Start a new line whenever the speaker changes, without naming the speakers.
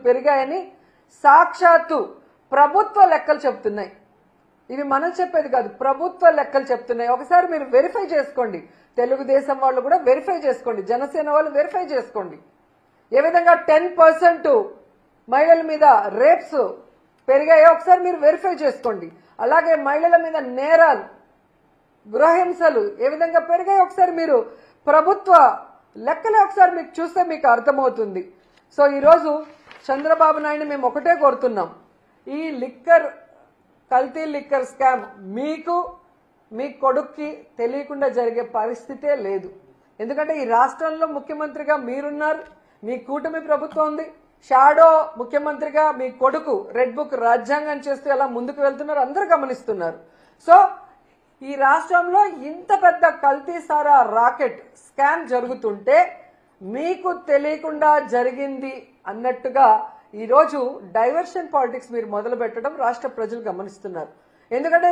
పెరిగాయని సాక్షాత్తు ప్రభుత్వ లెక్కలు చెప్తున్నాయి. ఇవి మనం చెప్పేది కాదు, ప్రభుత్వ లెక్కలు చెప్తున్నాయి. ఒకసారి మీరు వెరిఫై చేసుకోండి. తెలుగుదేశం వాళ్ళు కూడా వెరిఫై చేసుకోండి, జనసేన వాళ్ళు వెరిఫై చేసుకోండి. ఏ విధంగా 10% మహిళల మీద రేప్స్ పెరిగాయో ఒకసారి మీరు వెరిఫై చేసుకోండి. అలాగే మహిళల మీద నేరాలు, గృహహింసలు ఏ విధంగా పెరిగాయో ఒకసారి మీరు ప్రభుత్వ లెక్కలే ఒకసారి మీకు చూస్తే మీకు అర్థమవుతుంది. సో ఈరోజు చంద్రబాబు నాయుడు మేము ఒకటే కోరుతున్నాం, ఈ కల్తీ లిక్కర్ స్కామ్ మీకు మీ కొడుక్కి తెలియకుండా జరిగే పరిస్థితే లేదు. ఎందుకంటే ఈ రాష్ట్రంలో ముఖ్యమంత్రిగా మీరున్నారు, మీ కూటమి ప్రభుత్వం ఉంది, షాడో ముఖ్యమంత్రిగా మీ కొడుకు రెడ్ బుక్ రాజ్యాంగం చేస్తూ ఎలా ముందుకు వెళ్తున్నారు అందరూ గమనిస్తున్నారు. సో ఈ రాష్ట్రంలో ఇంత పెద్ద కల్తీ సారా రాకెట్ స్కామ్ జరుగుతుంటే మీకు తెలియకుండా జరిగింది అన్నట్టుగా ఈరోజు డైవర్షన్ పాలిటిక్స్ మీరు మొదలు పెట్టడం రాష్ట్ర ప్రజలు గమనిస్తున్నారు. ఎందుకంటే